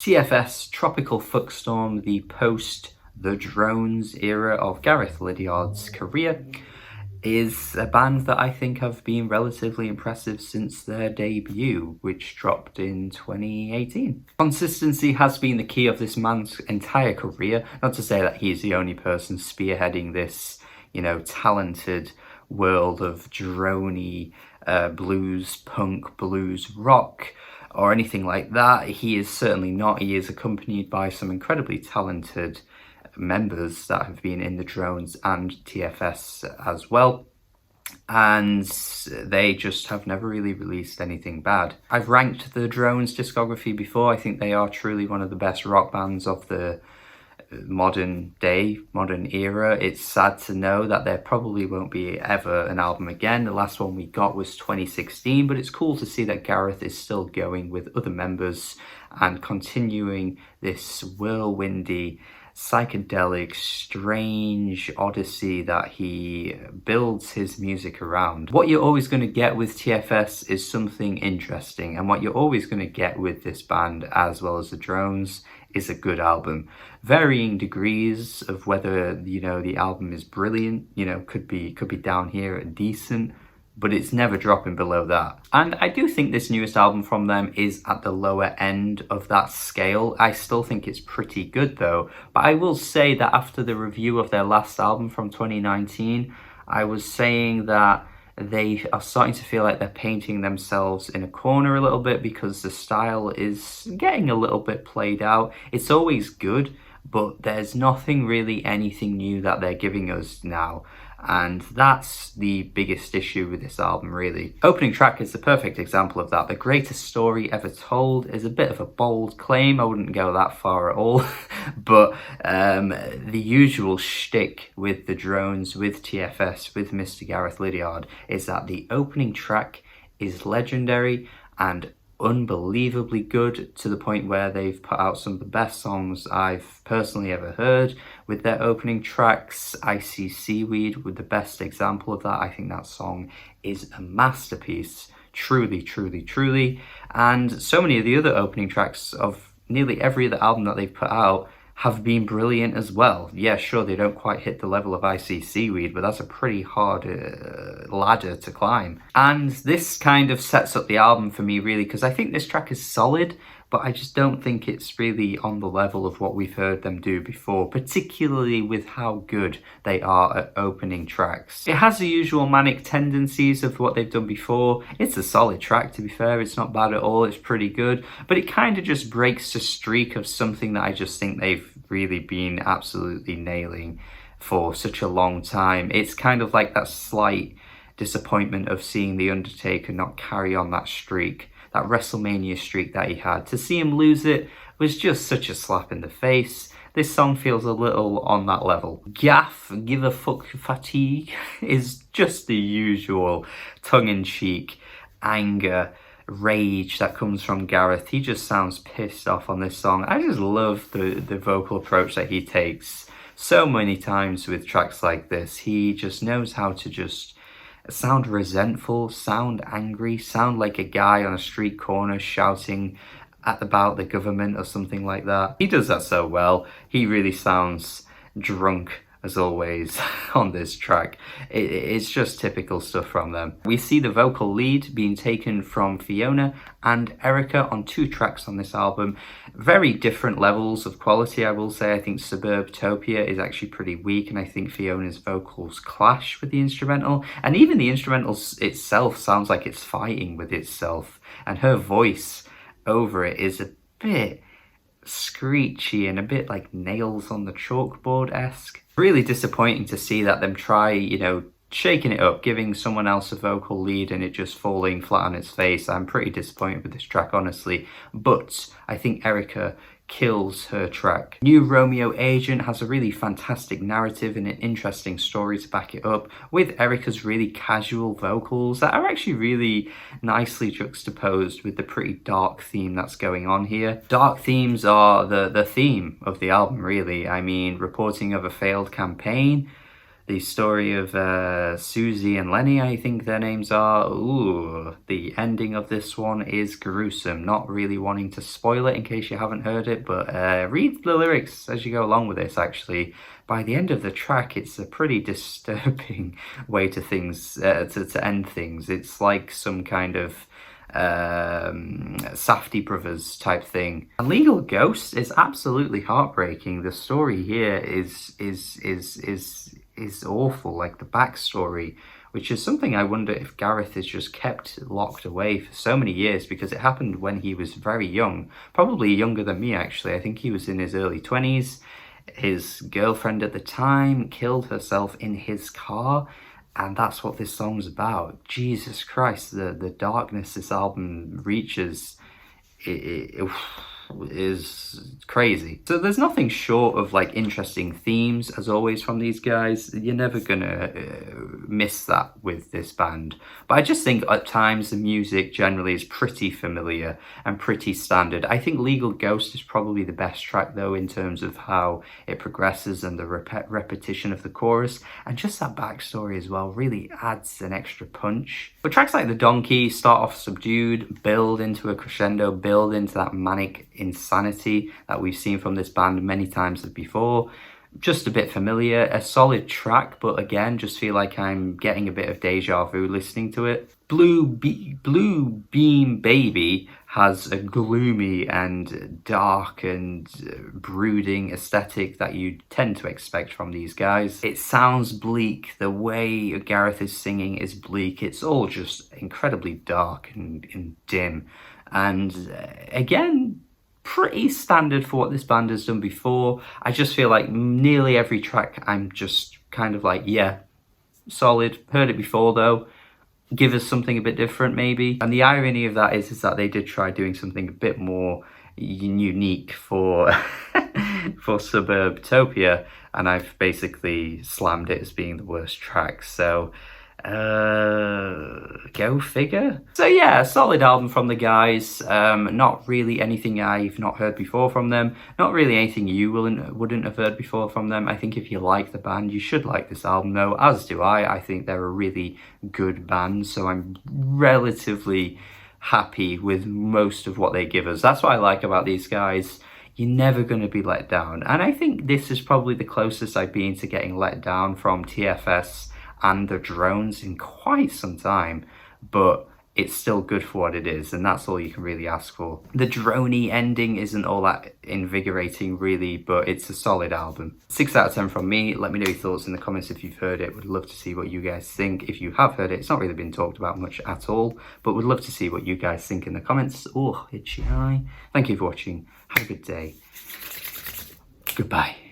TFS Tropical Fuckstorm, the post The Drones era of Gareth Liddiard's career, is a band that I think have been relatively impressive since their debut, which dropped in 2018. Consistency has been the key of this man's entire career, not to say that he's the only person spearheading this, talented world of droney blues, punk, blues, rock, or anything like that. He is certainly not. He is accompanied by some incredibly talented members that have been in the Drones and TFS as well, and they just have never really released anything bad. I've ranked the Drones discography before. I think they are truly one of the best rock bands of the modern era. It's sad to know that there probably won't be ever an album again. The last one we got was 2016, but it's cool to see that Gareth is still going with other members and continuing this whirlwindy, psychedelic, strange odyssey that he builds his music around. What you're always going to get with TFS is something interesting, and what you're always going to get with this band, as well as the Drones, is a good album. Varying degrees of whether the album is brilliant, could be down here at decent, but it's never dropping below that. And I do think this newest album from them is at the lower end of that scale. I still think it's pretty good though, but I will say that after the review of their last album from 2019, I was saying that they are starting to feel like they're painting themselves in a corner a little bit, because the style is getting a little bit played out. It's always good, but there's nothing really anything new that they're giving us now. And that's the biggest issue with this album, really. Opening track is the perfect example of that. The greatest story ever told is a bit of a bold claim. I wouldn't go that far at all. But the usual shtick with the Drones, with TFS, with Mr. Gareth Liddiard is that the opening track is legendary and unbelievably good, to the point where they've put out some of the best songs I've personally ever heard with their opening tracks. I See Seaweed with the best example of that. I think that song is a masterpiece, truly, truly, truly. And so many of the other opening tracks of nearly every other album that they've put out have been brilliant as well. Yeah, sure, they don't quite hit the level of I See Seaweed, but that's a pretty hard ladder to climb. And this kind of sets up the album for me, really, because I think this track is solid, but I just don't think it's really on the level of what we've heard them do before, particularly with how good they are at opening tracks. It has the usual manic tendencies of what they've done before. It's a solid track, to be fair. It's not bad at all. It's pretty good, but it kind of just breaks the streak of something that I just think they've really been absolutely nailing for such a long time. It's kind of like that slight disappointment of seeing The Undertaker not carry on that streak, that WrestleMania streak that he had. To see him lose it was just such a slap in the face. This song feels a little on that level. GAFF, Give a Fuck Fatigue, is just the usual tongue-in-cheek anger, rage that comes from Gareth. He just sounds pissed off on this song. I just love the vocal approach that he takes so many times with tracks like this. He just knows how to just sound resentful, sound angry, sound like a guy on a street corner shouting about the government or something like that. He does that so well. He really sounds drunk, as always, on this track. It's just typical stuff from them. We see the vocal lead being taken from Fiona and Erica on 2 tracks on this album. Very different levels of quality, I will say. I think Suburbtopia is actually pretty weak, and I think Fiona's vocals clash with the instrumental. And even the instrumental itself sounds like it's fighting with itself, and her voice over it is a bit screechy and a bit like nails on the chalkboard-esque. Really disappointing to see that them try, shaking it up, giving someone else a vocal lead and it just falling flat on its face. I'm pretty disappointed with this track, honestly, but I think Erica kills her track. New Romeo Agent has a really fantastic narrative and an interesting story to back it up, with Erica's really casual vocals that are actually really nicely juxtaposed with the pretty dark theme that's going on here. Dark themes are the theme of the album, really. I mean, reporting of a failed campaign, The story of Susie and Lenny, I think their names are. Ooh, the ending of this one is gruesome. Not really wanting to spoil it in case you haven't heard it, but read the lyrics as you go along with this, actually. By the end of the track, it's a pretty disturbing way to end things. It's like some kind of Safdie Brothers type thing. And Legal Ghost is absolutely heartbreaking. The story here is awful, like the backstory, which is something I wonder if Gareth has just kept locked away for so many years, because it happened when he was very young, probably younger than me actually. I think he was in his early 20s. His girlfriend at the time killed herself in his car, and that's what this song's about. Jesus Christ, the darkness this album reaches is crazy. So there's nothing short of like interesting themes, as always, from these guys. You're never gonna miss that with this band. But I just think at times the music generally is pretty familiar and pretty standard. I think Legal Ghost is probably the best track though, in terms of how it progresses and the repetition of the chorus, and just that backstory as well really adds an extra punch. But tracks like The Donkey start off subdued, build into a crescendo, build into that manic insanity that we've seen from this band many times before. Just a bit familiar, a solid track, but again, just feel like I'm getting a bit of deja vu listening to it. Blue Beam Baby has a gloomy and dark and brooding aesthetic that you tend to expect from these guys. It sounds bleak. The way Gareth is singing is bleak. It's all just incredibly dark and dim. And again, pretty standard for what this band has done before. I just feel like nearly every track I'm just kind of like, yeah, solid. Heard it before though. Give us something a bit different maybe. And the irony of that is that they did try doing something a bit more unique for for Suburbtopia, and I've basically slammed it as being the worst track. So go figure. So yeah, a solid album from the guys. Not really anything I've not heard before from them. Not really anything you wouldn't have heard before from them. I think if you like the band, you should like this album though, as do I. I think they're a really good band, so I'm relatively happy with most of what they give us. That's what I like about these guys. You're never going to be let down. And I think this is probably the closest I've been to getting let down from TFS and the Drones in quite some time, but it's still good for what it is, and that's all you can really ask for. The droney ending isn't all that invigorating really, but it's a solid album. 6 out of 10 from me. Let me know your thoughts in the comments if you've heard it. Would love to see what you guys think. If you have heard it, it's not really been talked about much at all, but would love to see what you guys think in the comments. Oh, itchy eye. Thank you for watching. Have a good day. Goodbye.